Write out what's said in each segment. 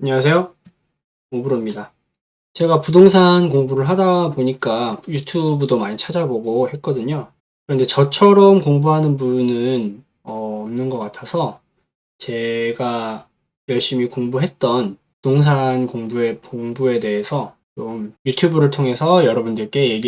안녕하세요. 오브로입니다. 제가 부동산 공부를 하다 보니까 유튜브도 많이 찾아보고 했거든요. 그런데 저처럼 공부하는 분은 없는 것 같아서 제가 열심히 공부했던 부동산 공부에 대해서 좀 유튜브를 통해서 여러분들께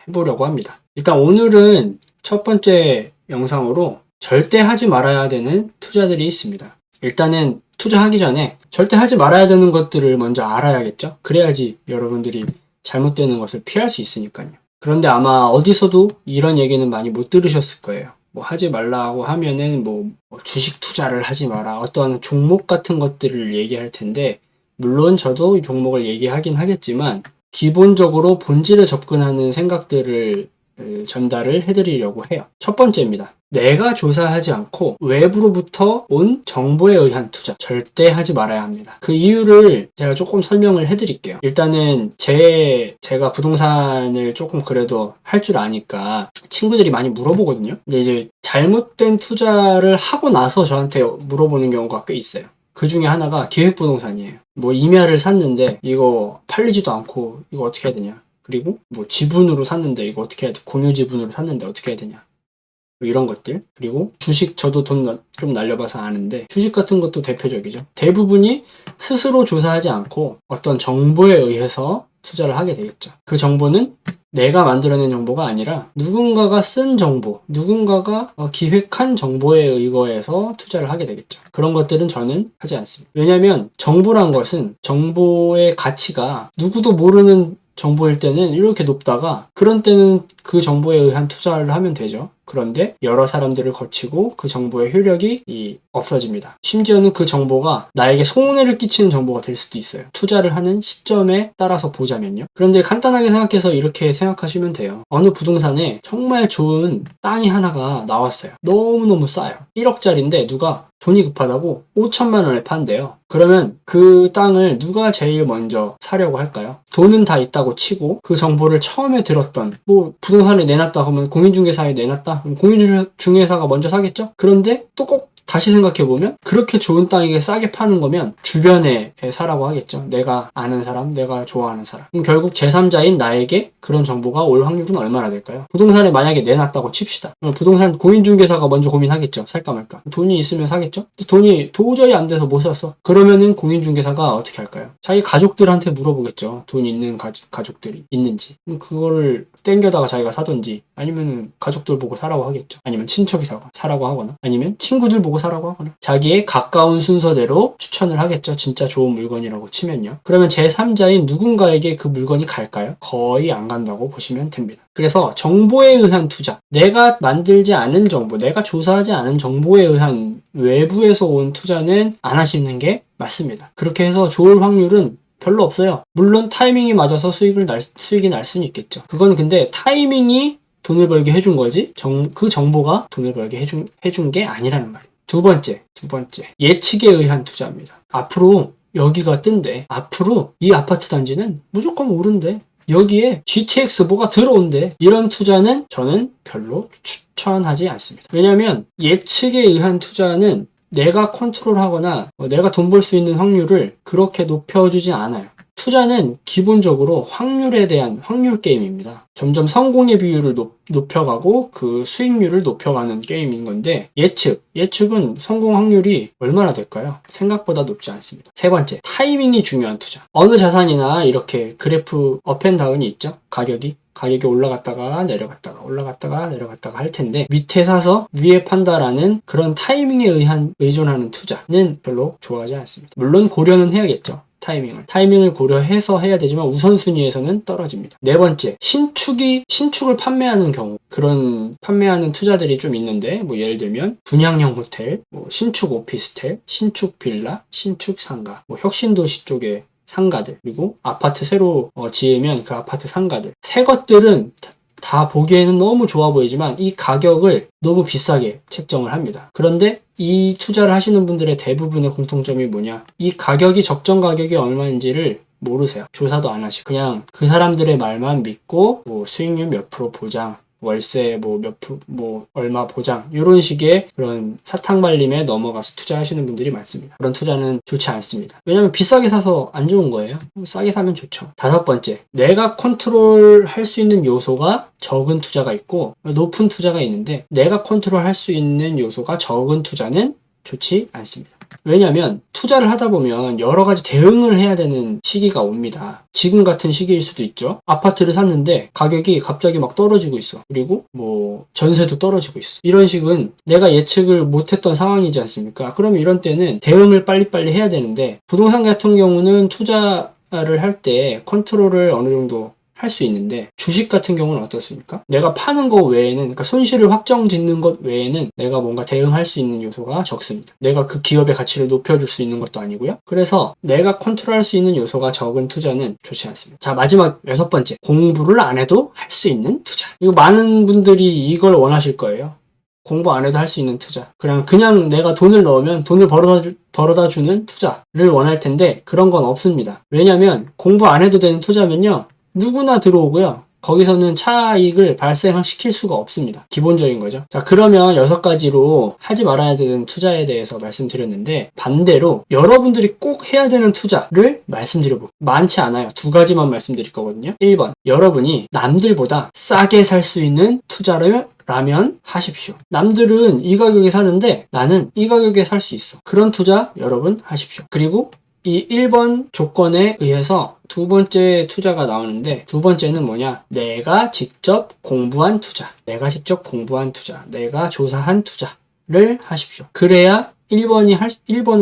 해보려고 합니다. 일단 오늘은 첫 번째 영상으로 절대 하지 말아야 되는 투자들이 있습니다. 일단은 투자하기 전에 절대 하지 말아야 되는 것들을 먼저 알아야겠죠? 그래야지 여러분들이 잘못되는 것을 피할 수 있으니까요. 그런데 아마 어디서도 이런 얘기는 많이 못 들으셨을 거예요. 뭐 하지 말라고 하면은 뭐 주식 투자를 하지 마라. 어떤 종목 같은 것들을 얘기할 텐데, 물론 저도 이 종목을 얘기하긴 하겠지만 기본적으로 본질에 접근하는 생각들을 전달을 해드리려고 해요. 첫 번째입니다. 내가 조사하지 않고 외부로부터 온 정보에 의한 투자 절대 하지 말아야 합니다. 그 이유를 제가 조금 설명을 해드릴게요. 일단은 제가 부동산을 조금 그래도 할 줄 아니까 친구들이 많이 물어보거든요. 근데 이제 잘못된 투자를 하고 나서 저한테 물어보는 경우가 꽤 있어요. 그 중에 하나가 기획부동산이에요. 뭐 임야를 샀는데 이거 팔리지도 않고 이거 어떻게 해야 되냐. 그리고 뭐 지분으로 샀는데 이거 어떻게 해야 돼? 공유 지분으로 샀는데 어떻게 해야 되냐. 뭐 이런 것들. 그리고 주식 저도 돈 좀 날려봐서 아는데 주식 같은 것도 대표적이죠. 대부분이 스스로 조사하지 않고 어떤 정보에 의해서 투자를 하게 되겠죠. 그 정보는 내가 만들어낸 정보가 아니라 누군가가 쓴 정보, 누군가가 기획한 정보에 의거해서 투자를 하게 되겠죠. 그런 것들은 저는 하지 않습니다. 왜냐하면 정보란 것은 정보의 가치가 누구도 모르는 정보일 때는 이렇게 높다가 그런 때는 그 정보에 의한 투자를 하면 되죠. 그런데 여러 사람들을 거치고 그 정보의 효력이 없어집니다. 심지어는 그 정보가 나에게 손해를 끼치는 정보가 될 수도 있어요. 투자를 하는 시점에 따라서 보자면요. 그런데 간단하게 생각해서 이렇게 생각하시면 돼요. 어느 부동산에 정말 좋은 땅이 하나가 나왔어요. 너무너무 싸요. 1억짜리인데 누가 돈이 급하다고 5천만 원에 판대요. 그러면 그 땅을 누가 제일 먼저 사려고 할까요? 돈은 다 있다고 치고 그 정보를 처음에 들었던 뭐 부동산에 내놨다 하면 공인중개사에 내놨다? 그럼 공인중개사가 먼저 사겠죠? 그런데 또 꼭 다시 생각해보면 그렇게 좋은 땅이게 싸게 파는 거면 주변에 사라고 하겠죠. 내가 아는 사람, 내가 좋아하는 사람. 그럼 결국 제3자인 나에게 그런 정보가 올 확률은 얼마나 될까요? 부동산에 만약에 내놨다고 칩시다. 그럼 부동산 공인중개사가 먼저 고민하겠죠. 살까 말까. 돈이 있으면 사겠죠? 돈이 도저히 안 돼서 못 샀어. 그러면은 공인중개사가 어떻게 할까요? 자기 가족들한테 물어보겠죠. 돈 있는 가족들이 있는지. 그럼 그거를 땡겨다가 자기가 사든지 아니면 가족들 보고 사라고 하겠죠. 아니면 친척이 사라고 하거나 아니면 친구들 보고 사라고 하거나 자기의 가까운 순서대로 추천을 하겠죠. 진짜 좋은 물건이라고 치면요. 그러면 제3자인 누군가에게 그 물건이 갈까요? 거의 안 간다고 보시면 됩니다. 그래서 정보에 의한 투자, 내가 만들지 않은 정보, 내가 조사하지 않은 정보에 의한 외부에서 온 투자는 안 하시는 게 맞습니다. 그렇게 해서 좋을 확률은 별로 없어요. 물론 타이밍이 맞아서 수익이 날 수는 있겠죠. 그건 근데 타이밍이 돈을 벌게 해준 거지 그 정보가 돈을 벌게 해준 게 아니라는 말이에요. 두 번째 예측에 의한 투자입니다. 앞으로 여기가 뜬대. 앞으로 이 아파트 단지는 무조건 오른대. 여기에 GTX 뭐가 들어온대. 이런 투자는 저는 별로 추천하지 않습니다. 왜냐하면 예측에 의한 투자는 내가 컨트롤하거나 내가 돈 벌 수 있는 확률을 그렇게 높여주지 않아요. 투자는 기본적으로 확률에 대한 확률 게임입니다. 점점 성공의 비율을 높여가고 그 수익률을 높여가는 게임인 건데 예측은 성공 확률이 얼마나 될까요? 생각보다 높지 않습니다. 세 번째, 타이밍이 중요한 투자. 어느 자산이나 이렇게 그래프 업앤다운이 있죠? 가격이 올라갔다가 내려갔다가 할 텐데 밑에 사서 위에 판다라는 그런 타이밍에 의존하는 투자는 별로 좋아하지 않습니다. 물론 고려는 해야겠죠. 타이밍을 고려해서 해야 되지만 우선순위에서는 떨어집니다. 네 번째, 신축을 판매하는 경우 그런 판매하는 투자들이 좀 있는데 뭐 예를 들면 분양형 호텔, 뭐 신축 오피스텔, 신축 빌라, 신축 상가, 뭐 혁신도시 쪽에 상가들, 그리고 아파트 새로 지으면 그 아파트 상가들. 새 것들은 다 보기에는 너무 좋아 보이지만 이 가격을 너무 비싸게 책정을 합니다. 그런데 이 투자를 하시는 분들의 대부분의 공통점이 뭐냐? 이 가격이 적정 가격이 얼마인지를 모르세요. 조사도 안 하시고 그냥 그 사람들의 말만 믿고 뭐 수익률 몇 프로 보장, 월세 얼마 보장 이런 식의 그런 사탕 발림에 넘어가서 투자하시는 분들이 많습니다. 그런 투자는 좋지 않습니다. 왜냐하면 비싸게 사서 안 좋은 거예요. 싸게 사면 좋죠. 다섯 번째, 내가 컨트롤할 수 있는 요소가 적은 투자가 있고 높은 투자가 있는데 내가 컨트롤할 수 있는 요소가 적은 투자는 좋지 않습니다. 왜냐하면 투자를 하다 보면 여러 가지 대응을 해야 되는 시기가 옵니다. 지금 같은 시기일 수도 있죠. 아파트를 샀는데 가격이 갑자기 막 떨어지고 있어. 그리고 전세도 떨어지고 있어. 이런 식은 내가 예측을 못했던 상황이지 않습니까? 그럼 이런 때는 대응을 빨리빨리 해야 되는데 부동산 같은 경우는 투자를 할 때 컨트롤을 어느 정도 할 수 있는데 주식 같은 경우는 어떻습니까? 내가 파는 것 외에는, 그러니까 손실을 확정 짓는 것 외에는 내가 뭔가 대응할 수 있는 요소가 적습니다. 내가 그 기업의 가치를 높여줄 수 있는 것도 아니고요. 그래서 내가 컨트롤할 수 있는 요소가 적은 투자는 좋지 않습니다. 자, 마지막 여섯 번째, 공부를 안 해도 할 수 있는 투자. 이거 많은 분들이 이걸 원하실 거예요. 공부 안 해도 할 수 있는 투자. 그냥 내가 돈을 넣으면 돈을 벌어다 주는 투자를 원할 텐데 그런 건 없습니다. 왜냐면 공부 안 해도 되는 투자면요, 누구나 들어오고요. 거기서는 차익을 발생시킬 수가 없습니다. 기본적인 거죠. 자, 그러면 6가지로 하지 말아야 되는 투자에 대해서 말씀드렸는데 반대로 여러분들이 꼭 해야 되는 투자를 말씀드려볼게요. 많지 않아요. 2가지만 말씀드릴 거거든요. 1번, 여러분이 남들보다 싸게 살 수 있는 투자를 라면 하십시오. 남들은 이 가격에 사는데 나는 이 가격에 살 수 있어. 그런 투자 여러분 하십시오. 그리고 이 1번 조건에 의해서 2번째 투자가 나오는데, 2번째는 뭐냐? 내가 직접 공부한 투자. 내가 조사한 투자를 하십시오. 그래야 1번을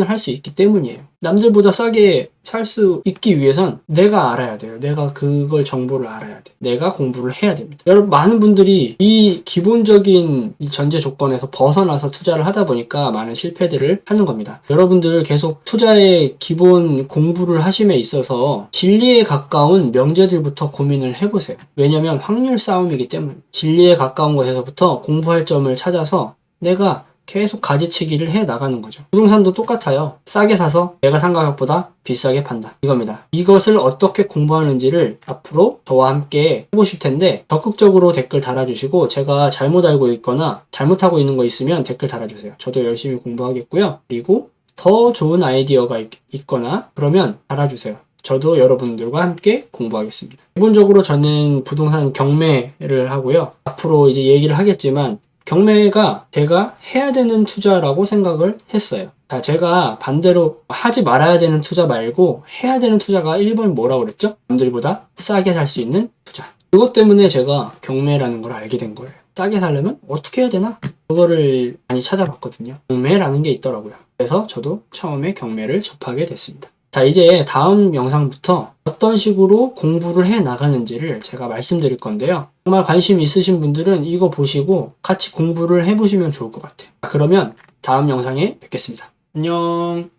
할 수 있기 때문이에요. 남들보다 싸게 살 수 있기 위해선 내가 알아야 돼요. 내가 그걸 정보를 알아야 돼. 내가 공부를 해야 됩니다. 여러분, 많은 분들이 이 기본적인 이 전제 조건에서 벗어나서 투자를 하다 보니까 많은 실패들을 하는 겁니다. 여러분들 계속 투자의 기본 공부를 하심에 있어서 진리에 가까운 명제들부터 고민을 해보세요. 왜냐면 확률 싸움이기 때문에 진리에 가까운 것에서부터 공부할 점을 찾아서 내가 계속 가지치기를 해 나가는 거죠. 부동산도 똑같아요. 싸게 사서 내가 산 가격보다 비싸게 판다. 이겁니다. 이것을 어떻게 공부하는지를 앞으로 저와 함께 해보실 텐데 적극적으로 댓글 달아주시고, 제가 잘못 알고 있거나 잘못하고 있는 거 있으면 댓글 달아주세요. 저도 열심히 공부하겠고요. 그리고 더 좋은 아이디어가 있거나 그러면 달아주세요. 저도 여러분들과 함께 공부하겠습니다. 기본적으로 저는 부동산 경매를 하고요. 앞으로 이제 얘기를 하겠지만 경매가 제가 해야 되는 투자라고 생각을 했어요. 자, 제가 반대로 하지 말아야 되는 투자 말고 해야 되는 투자가 1번 뭐라고 그랬죠? 남들보다 싸게 살 수 있는 투자. 그것 때문에 제가 경매라는 걸 알게 된 거예요. 싸게 살려면 어떻게 해야 되나? 그거를 많이 찾아봤거든요. 경매라는 게 있더라고요. 그래서 저도 처음에 경매를 접하게 됐습니다. 자, 이제 다음 영상부터 어떤 식으로 공부를 해 나가는지를 제가 말씀드릴 건데요. 정말 관심 있으신 분들은 이거 보시고 같이 공부를 해보시면 좋을 것 같아요. 그러면 다음 영상에 뵙겠습니다. 안녕.